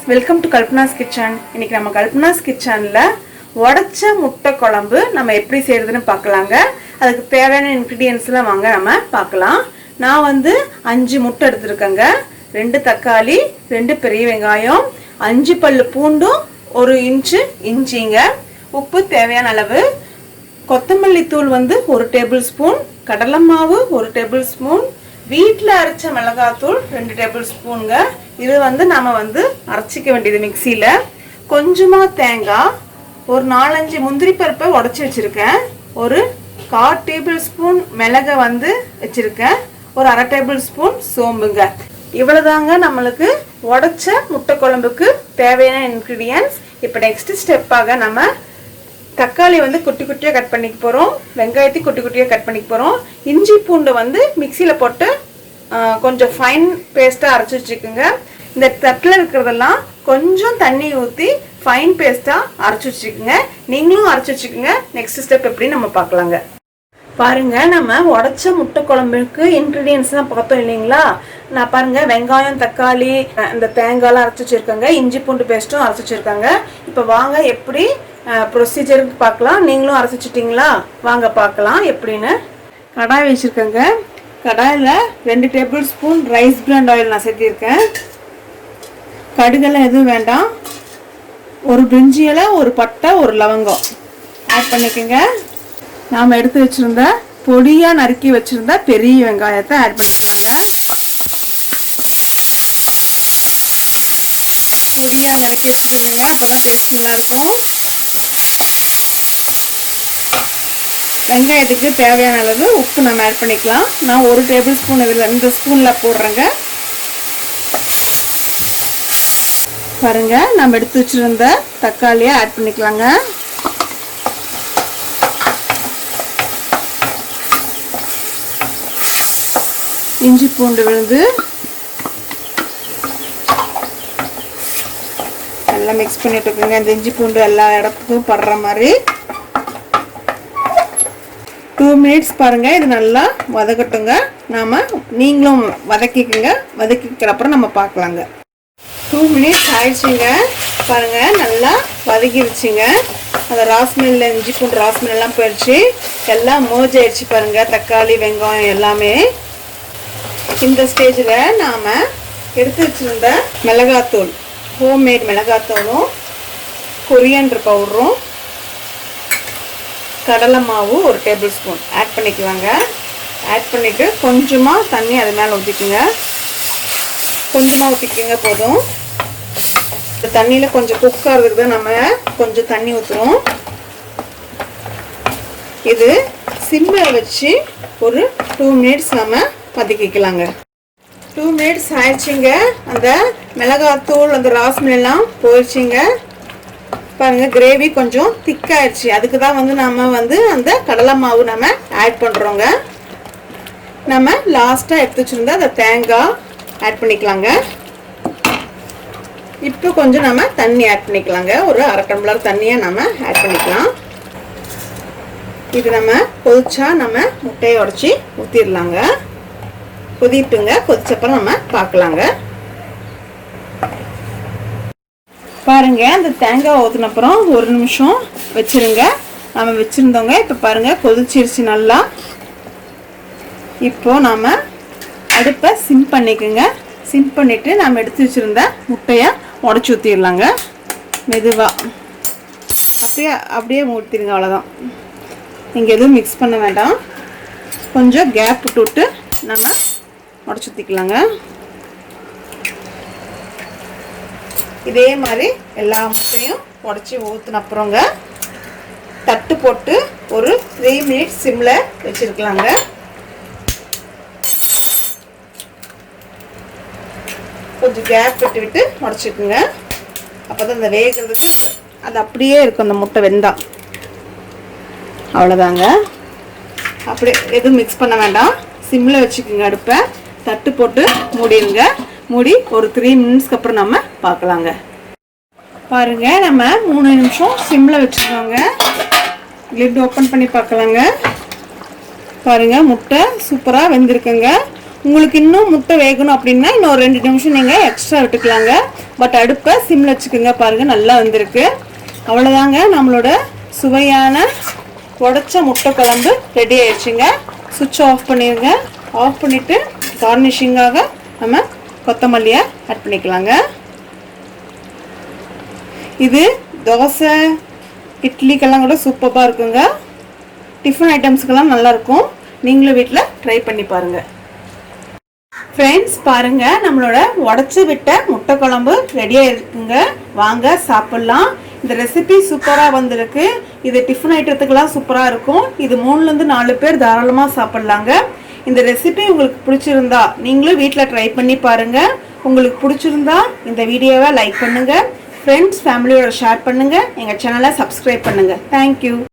Welcome to Kalpana's kitchen. இன்னைக்கு நம்ம கல்பனாஸ் கிச்சன்ல உடைச்ச முட்டை குழம்பு நம்ம எப்படி செய்யறதுன்னு பார்க்கலாங்க. அதுக்கு தேவையான இன்கிரிடியன்ஸ்லாம் வாங்க நம்ம பார்க்கலாம். நான் 5 முட்டை எடுத்துருக்கேங்க, 2 தக்காளி, 2 பெரிய வெங்காயம், 5 பல்லு பூண்டும், 1 இன்ச்சு இஞ்சிங்க, உப்பு தேவையான அளவு, கொத்தமல்லி தூள் 1 டேபிள் ஸ்பூன், கடலை மாவு 1 டேபிள் ஸ்பூன், வீட்டில் அரைச்ச மிளகாத்தூள் 2 டேபிள் ஸ்பூனுங்க. இது நாம அரைச்சிக்க வேண்டியது மிக்சியில். கொஞ்சமாக தேங்காய், ஒரு 4-5 முந்திரி பருப்பை உடச்சி வச்சுருக்கேன், ஒரு 1/4 டேபிள் ஸ்பூன் மிளகை வச்சுருக்கேன், ஒரு 1/2 டேபிள் ஸ்பூன் சோம்புங்க. இவ்வளோதாங்க நம்மளுக்கு உடைச்ச முட்டை குழம்புக்கு தேவையான இன்க்ரீடியன்ஸ். இப்போ நெக்ஸ்ட் ஸ்டெப்பாக நம்ம தக்காளி குட்டி குட்டியாக கட் பண்ணிக்க போகிறோம், வெங்காயத்தை குட்டி குட்டியாக கட் பண்ணிக்க போகிறோம், இஞ்சி பூண்டு மிக்சியில் போட்டு கொஞ்சம் ஃபைன் பேஸ்ட்டாக அரைச்சி வச்சுக்கோங்க. இந்த தட்டில் இருக்கிறதெல்லாம் கொஞ்சம் தண்ணி ஊற்றி ஃபைன் பேஸ்ட்டாக அரைச்சி வச்சுக்கோங்க. நீங்களும் அரைச்சி வச்சுக்கோங்க. நெக்ஸ்ட் ஸ்டெப் எப்படி நம்ம பார்க்கலாங்க. பாருங்க, நம்ம உடைச்ச முட்டை குழம்புக்கு இன்க்ரீடியன்ஸ்லாம் பார்த்தோம் இல்லைங்களா. நான் பாருங்க வெங்காயம், தக்காளி, இந்த தேங்காய்லாம் அரைச்சி வச்சுருக்காங்க, இஞ்சி பூண்டு பேஸ்ட்டும் அரைச்சி வச்சுருக்காங்க. இப்போ வாங்க எப்படி ப்ரொசீஜருக்கு பார்க்கலாம். நீங்களும் அரைச்சி வச்சுட்டிங்களா? வாங்க பார்க்கலாம் எப்படின்னு. கடாய் வச்சுருக்கேங்க. கடாயில் 2 table spoon rice brand oil நான் சேர்த்திருக்கேன். கடுகெல்லாம் எதுவும் வேண்டாம். ஒரு பிரிஞ்சி இலை, ஒரு பட்டை, ஒரு லவங்கம் ஆட் பண்ணிக்கோங்க. நாம் எடுத்து வச்சுருந்த பொடியாக நறுக்கி வச்சுருந்த பெரிய வெங்காயத்தை ஆட் பண்ணிக்கலாங்க. பொடியாக நறுக்கி வச்சுக்கோங்க, அப்போ தான் டேஸ்ட் நல்லாயிருக்கும். வெங்காயத்துக்கு தேவையான அளவு உப்பு நம்ம ஆட் பண்ணிக்கலாம். நான் 1 டேபிள் ஸ்பூன் இதில் இந்த ஸ்பூனில் போடுறேங்க. பாருங்க, நம்ம எடுத்து வச்சுருந்த தக்காளியை ஆட் பண்ணிக்கலாங்க. இஞ்சி பூண்டு விழுந்து நல்லா மிக்ஸ் பண்ணிட்டு இருக்குங்க. இந்த இஞ்சி பூண்டு எல்லா இடத்துக்கும் படுற மாதிரி 2 மினிட்ஸ் பாருங்க, இது நல்லா வதக்கட்டுங்க. நீங்களும் வதக்கிக்கோங்க. வதக்கிக்கிற அப்புறம் நம்ம பார்க்கலாங்க. 2 மினிட்ஸ் ஆயிடுச்சுங்க. பாருங்க, நல்லா வதக்கிடுச்சுங்க. அந்த ராஸ்மெல்ல இஞ்சி பூண்டு ராஸ்மெல்லாம் போயிடுச்சு, எல்லாம் மோஜ் ஆயிடுச்சு. பாருங்க, தக்காளி வெங்காயம் எல்லாமே. இந்த ஸ்டேஜில் நாம் எடுத்து வச்சுருந்த மிளகாத்தூள், ஹோம்மேட் மிளகாத்தூளும், கொரியாண்டர் பவுடரும், கடலை மாவு 1 டேபிள் ஸ்பூன் ஆட் பண்ணிக்கலாங்க. ஆட் பண்ணிவிட்டு கொஞ்சமாக தண்ணி அது மேலே ஊற்றிக்குங்க. கொஞ்சமாக ஊற்றிக்கோங்க போதும். இந்த தண்ணியில் கொஞ்சம் குக் ஆகிறதுக்கு நம்ம கொஞ்சம் தண்ணி ஊற்றுறோம். இது சிம்மில் வச்சு ஒரு 2 மினிட்ஸ் நம்ம வதக்கிக்கலாங்க. 2 மினிட்ஸ் ஆயிடுச்சுங்க. அந்த மிளகாத்தூள், அந்த ராஸ்மெல்லாம் போயிடுச்சுங்க. பாருங்க, கிரேவி கொஞ்சம் திக்காயிடுச்சு. அதுக்கு தான் நம்ம அந்த கடலை மாவு நம்ம ஆட் பண்ணுறோங்க. நம்ம லாஸ்ட்டாக எடுத்து வச்சுருந்தா அந்த தேங்காய் ஆட் பண்ணிக்கலாங்க. இப்போ கொஞ்சம் நம்ம தண்ணி ஆட் பண்ணிக்கலாங்க. ஒரு 1/2 டம்ளர் தண்ணியை நம்ம ஆட் பண்ணிக்கலாம். இது நம்ம கொதிச்சா நம்ம முட்டையை உடச்சி ஊற்றிடலாங்க. கொதிட்டுங்க. கொதிச்சப்பறம் நம்ம பார்க்கலாங்க. பாருங்க, அந்த தேங்காய் ஊற்றினப்புறம் 1 நிமிஷம் வச்சுருங்க. நம்ம வச்சுருந்தோங்க. இப்போ பாருங்கள், கொதிச்சிருச்சு நல்லா. இப்போ நாம் அடுப்பை சிம் பண்ணிக்கோங்க. சிம் பண்ணிவிட்டு நம்ம எடுத்து வச்சுருந்த முட்டையை உடச்சி ஊற்றிடலாங்க. மெதுவாக அப்படியே ஊற்றிடுங்க. அவ்வளோதான். நீங்கள் எதுவும் மிக்ஸ் பண்ண வேண்டாம். கொஞ்சம் கேப் விட்டு நம்ம உடச்சி ஊற்றிக்கலாங்க. இதே மாதிரி எல்லா முட்டையும் உடச்சி ஊற்றின அப்புறங்க தட்டு போட்டு ஒரு 3 மினிட்ஸ் சிம்மில் வச்சுருக்கலாங்க. கொஞ்சம் கேப் விட்டு உடச்சிக்குங்க. அப்போ தான் அந்த வேகிறதுக்கு அது அப்படியே இருக்கும். அந்த முட்டை வெந்தா அவ்வளோதாங்க. அப்படியே எதுவும் மிக்ஸ் பண்ண வேண்டாம். சிம்மில் வச்சுக்கோங்க. அடுப்பை தட்டு போட்டு மூடிடுங்க. மூடி ஒரு 3 மினிட்ஸ்க்கு அப்புறம் நம்ம பார்க்கலாங்க. பாருங்க, நம்ம 3 நிமிஷம் சிம்மில் வச்சுருக்கோங்க. லிட் ஓப்பன் பண்ணி பார்க்கலாங்க. பாருங்க, முட்டை சூப்பராக வெந்திருக்குங்க. உங்களுக்கு இன்னும் முட்டை வேகணும் அப்படின்னா இன்னும் 2 நிமிஷம் நீங்கள் எக்ஸ்ட்ரா விட்டுக்கலாங்க. பட் அடுப்பை சிம்மில் வச்சுக்கோங்க. பாருங்கள் நல்லா வந்திருக்கு. அவ்வளோதாங்க, நம்மளோட சுவையான உடைச்ச முட்டை குழம்பு ரெடி ஆயிடுச்சுங்க. சுவிட்ச் ஆஃப் பண்ணிடுங்க. ஆஃப் பண்ணிவிட்டு கார்னிஷிங்காக நம்ம கொத்தமல்லியை ஆட் பண்ணிக்கலாங்க. இது தோசை இட்லிக்கெல்லாம் கூட சூப்பராக இருக்குங்க. டிஃபன் ஐட்டம்ஸுக்கெல்லாம் நல்லாயிருக்கும். நீங்களும் வீட்டில் ட்ரை பண்ணி பாருங்கள். ஃப்ரெண்ட்ஸ் பாருங்கள், நம்மளோட உடச்சி விட்ட முட்டை குழம்பு ரெடியாக இருக்குங்க. வாங்க சாப்பிட்லாம். இந்த ரெசிபி சூப்பராக வந்திருக்கு. இது டிஃபன் ஐட்டத்துக்கெல்லாம் சூப்பராக இருக்கும். இது 3லேருந்து 4 பேர் தாராளமாக சாப்பிட்லாங்க. இந்த ரெசிபி உங்களுக்கு பிடிச்சிருந்தா நீங்களும் வீட்டில் ட்ரை பண்ணி பாருங்கள். உங்களுக்கு பிடிச்சிருந்தா இந்த வீடியோவை லைக் பண்ணுங்கள், ஃப்ரெண்ட்ஸ் ஃபேமிலியோட ஷேர் பண்ணுங்கள், எங்கள் சேனலை சப்ஸ்கிரைப் பண்ணுங்கள். தேங்க்யூ.